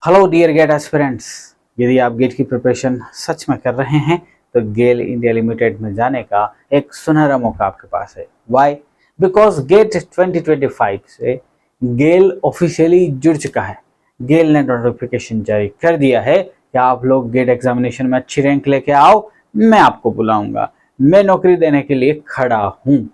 Hello dear gate aspirants. यदि आप gate की प्रिपरेशन सच में कर रहे हैं तो गेल इंडिया लिमिटेड में जाने का एक सुनहरा मौका आपके पास है। वाई? बिकॉज गेट 2025 से गेल ऑफिशियली जुड़ चुका है। गेल ने नोटिफिकेशन जारी कर दिया है कि आप लोग गेट एग्जामिनेशन में अच्छी रैंक लेके आओ, मैं आपको बुलाऊंगा। मैं नौकरी देने के लिए खड़ा हूँ।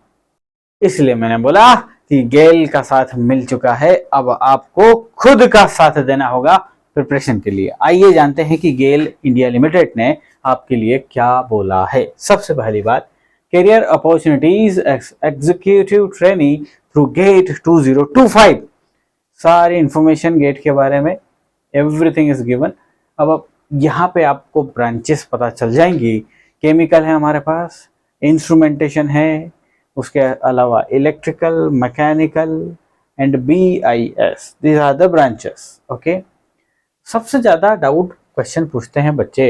इसलिए मैंने बोला कि गेल का साथ मिल चुका है, अब आपको खुद का साथ देना होगा प्रिपरेशन के लिए। आइए जानते हैं कि गेल इंडिया लिमिटेड ने आपके लिए क्या बोला है। सबसे पहली बात, career opportunities executive training through GATE 2025। सारी इंफॉर्मेशन गेट के बारे में एवरीथिंग इज गिवन। अब यहाँ पे आपको ब्रांचेस पता चल जाएंगी। केमिकल है हमारे पास, इंस्ट्रूमेंटेशन है, उसके अलावा electrical, mechanical and BIS, these are the branches. Okay, सबसे ज़्यादा डाउट क्वेश्चन पूछते हैं बच्चे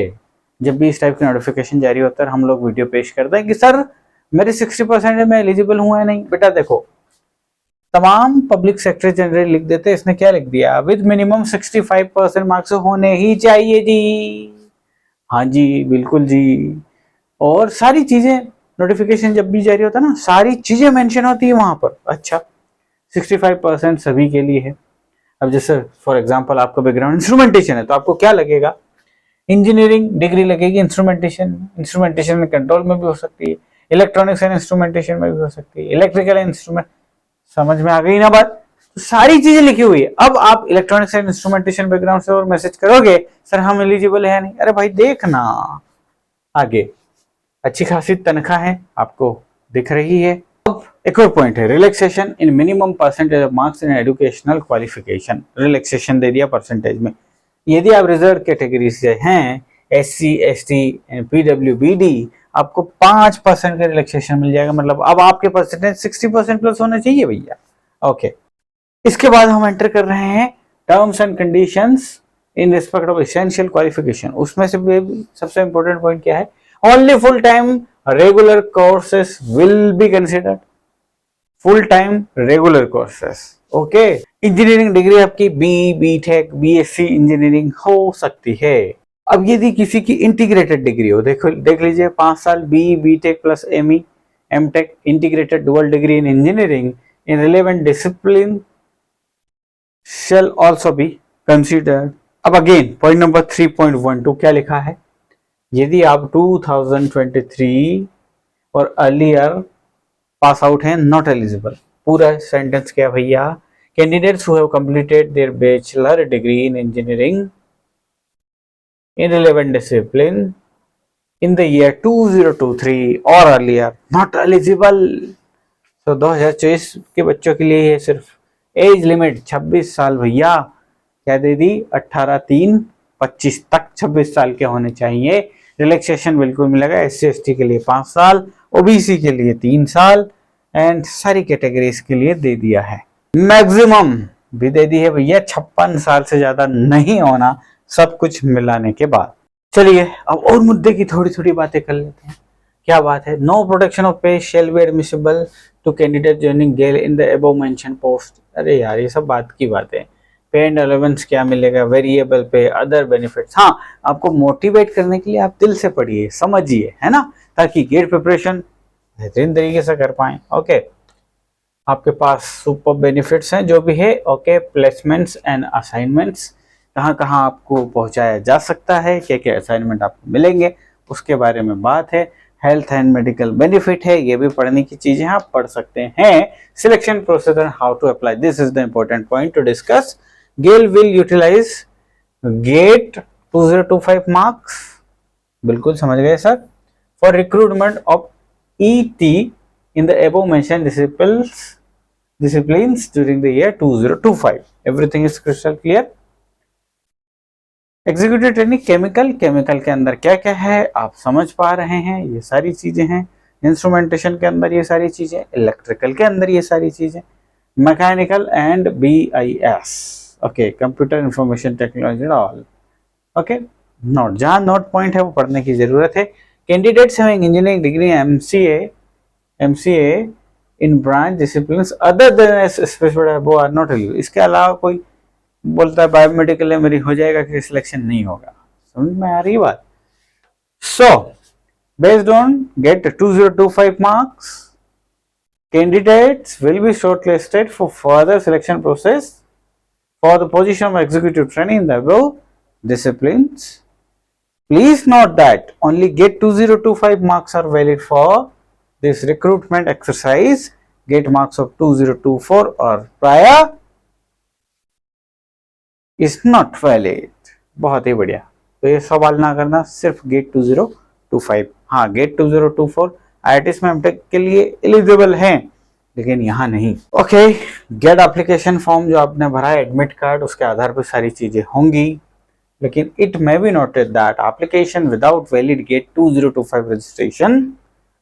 जब भी इस टाइप की नोटिफिकेशन जारी होता है। हम लोग वीडियो पेश करते हैं कि सर मेरे 60% में एलिजिबल हुआ है। नहीं बेटा, देखो तमाम पब्लिक सेक्टर जनरल लिख देते, इसने क्या लिख दिया? विद मिनिमम 65% मार्क्स होने ही चाहिए जी। हाँ जी, बिल्कुल जी। और सारी चीजें नोटिफिकेशन जब भी जारी होता है ना, सारी चीजें मेंशन होती है वहां पर। अच्छा, 65% सभी के लिए है। अब जैसे फॉर एग्जांपल आपका बैकग्राउंड इंस्ट्रूमेंटेशन है तो आपको क्या लगेगा? इंजीनियरिंग डिग्री लगेगी इंस्ट्रूमेंटेशन में, कंट्रोल में भी हो सकती है, इलेक्ट्रॉनिक्स एंड इंस्ट्रूमेंटेशन में भी हो सकती है, इलेक्ट्रिकल इंस्ट्रूमेंट। समझ में आ गई ना बात? तो सारी चीजें लिखी हुई है। अब आप इलेक्ट्रॉनिक्स एंड इंस्ट्रूमेंटेशन बैकग्राउंड से और मैसेज करोगे सर हम एलिजिबल है नहीं, अरे भाई देखना आगे अच्छी खासी तनख्वाह है, आपको दिख रही है। अब एक और पॉइंट है, relaxation in minimum percentage of marks in educational qualification. Relaxation दे दिया परसेंटेज में। यदि आप रिजर्व कैटेगरी से हैं, SC ST एंड PWBD, आपको 5% का रिलैक्सेशन मिल जाएगा। मतलब अब आपके परसेंटेज 60% प्लस होना चाहिए भैया। ओके, इसके बाद हम एंटर कर रहे हैं terms and conditions in respect of essential qualification. उसमें से सबसे इंपॉर्टेंट पॉइंट क्या है? Only full time regular courses will be considered. Full time regular courses. Okay, engineering degree आपकी BTech BSc इंजीनियरिंग हो सकती है। अब यदि किसी की इंटीग्रेटेड डिग्री हो, देख लीजिए 5 साल BTech plus ME MTech integrated dual degree in engineering in relevant discipline shall also be considered। अब अगेन पॉइंट नंबर 3.12 क्या लिखा है? यदि आप 2023 और अर्लियर पास आउट हैं, नॉट एलिजिबल। पूरा सेंटेंस क्या भैया? Candidates who have completed there bachelor degree in engineering in relevant discipline in the year 2023 और अर्लियर नॉट एलिजिबल। तो 2024 के बच्चों के लिए ये सिर्फ एज लिमिट 26 साल भैया। क्या दे दी? 18/3/25 तक 26 साल के होने चाहिए। रिलैक्सेशन बिल्कुल मिलेगा। SC ST के लिए 5 साल, OBC के लिए 3 साल एंड सारी कैटेगरीज के लिए दे दिया है। मैक्सिमम भी दे दी है भैया, 56 साल से ज्यादा नहीं होना, सब कुछ मिलाने के बाद। चलिए अब और मुद्दे की थोड़ी थोड़ी बातें कर लेते हैं। क्या बात है? No protection of pay shall be admissible to candidate joining GAIL in the above mention post. अरे यार ये सब बात की बातें। पे एंड अलाउंस क्या मिलेगा? वेरिएबल पे, अदर बेनिफिट्स। हाँ, आपको मोटिवेट करने के लिए आप दिल से पढ़िए, समझिए, है ना, ताकि गेट प्रिपरेशन बेहतरीन तरीके से कर पाए। ओके, आपके पास सुपर बेनिफिट्स हैं जो भी है। ओके, प्लेसमेंट्स एंड असाइनमेंट्स, कहाँ कहाँ आपको पहुंचाया जा सकता है, क्या क्या असाइनमेंट आपको मिलेंगे, उसके बारे में बात है। हेल्थ एंड मेडिकल बेनिफिट है, ये भी पढ़ने की चीजें आप पढ़ सकते हैं। Selection process and how to apply, this is the important point to discuss. GAIL will utilise GATE 2025 marks, बिल्कुल समझ गए sir, for recruitment of ET in the above mentioned disciplines during the year 2025. Everything is crystal clear. Executive training chemical के अंदर क्या क्या है आप समझ पा रहे हैं, ये सारी चीजें हैं। इंस्ट्रूमेंटेशन के अंदर ये सारी चीजें, इलेक्ट्रिकल के अंदर ये सारी चीजें, mechanical and BIS। Okay, computer information technology all. Okay, note, जहां नोट पॉइंट है वो पढ़ने की जरूरत है। Candidates having engineering degree MCA in branch disciplines other than specified वो आर नॉट एलिजिबल। इसके अलावा कोई बोलता है बायोमेडिकल है मेरी हो जाएगा कि सिलेक्शन नहीं होगा। समझ में आ रही बात। So based on GATE 2025 marks, candidates will be shortlisted for further selection process for the position of executive trainee in the above disciplines. Please note that only GATE 2025 marks are valid for this recruitment exercise. GATE marks of 2024 or prior is not valid. बहुत ही बढ़िया। तो ये सवाल ना करना, सिर्फ GATE 2025। हाँ, GATE 2024 IITs में एमटेक के लिए एलिजिबल हैं, लेकिन यहाँ नहीं। ओके, गेट एप्लीकेशन फॉर्म जो आपने भरा है, एडमिट कार्ड, उसके आधार पर सारी चीजें होंगी, लेकिन it may be noted that application without valid GATE 2025 registration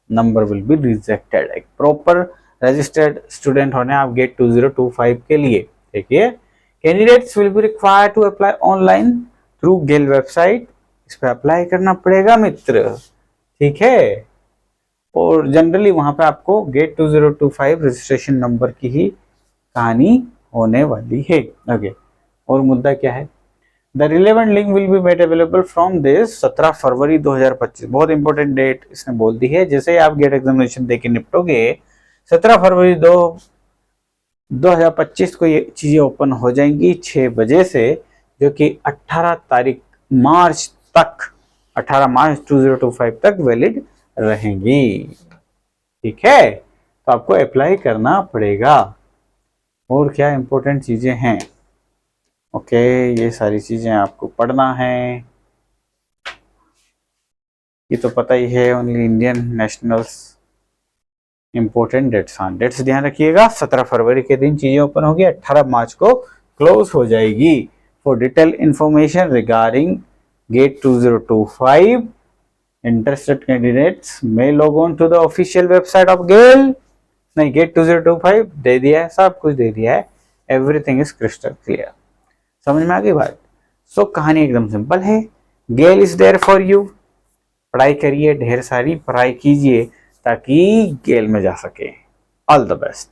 number will be rejected. एक प्रॉपर रजिस्टर्ड स्टूडेंट होने आप गेट 2025 के लिए। देखिए, candidates will be required to apply online through GAIL website. इस पर अप्लाई करना पड़ेगा मित्र, ठीक है। और जनरली वहां पे आपको गेट 2025 रजिस्ट्रेशन नंबर की ही कहानी होने वाली है। ओके, और मुद्दा क्या है? The relevant link will be made available from this 17 फरवरी 2025। बहुत इंपॉर्टेंट डेट इसने बोल दी है। जैसे ही आप गेट एग्जामिनेशन देके निपटोगे 17 फरवरी 2025 को ये चीजें ओपन हो जाएंगी 6 बजे से, जो कि 18 मार्च 2025 तक वैलिड रहेंगी। ठीक है, तो आपको अप्लाई करना पड़ेगा। और क्या इंपॉर्टेंट चीजें हैं? ओके, ये सारी चीजें आपको पढ़ना है। ये तो पता ही है, only Indian nationals important dates. हाँ, डेट्स ध्यान रखिएगा। 17 फरवरी के दिन चीजें ओपन होगी, 18 मार्च को क्लोज हो जाएगी। For detail information regarding GATE 2025, interested candidates may log on to the official website of GAIL। नहीं, गेट 2025 दे दिया है, सब कुछ दे दिया है, एवरीथिंग इज क्रिस्टल क्लियर। समझ में आ गई बात? सो कहानी एकदम सिंपल है। गेल इज देयर फॉर यू। पढ़ाई करिए, ढेर सारी पढ़ाई कीजिए ताकि गेल में जा सके। All the best.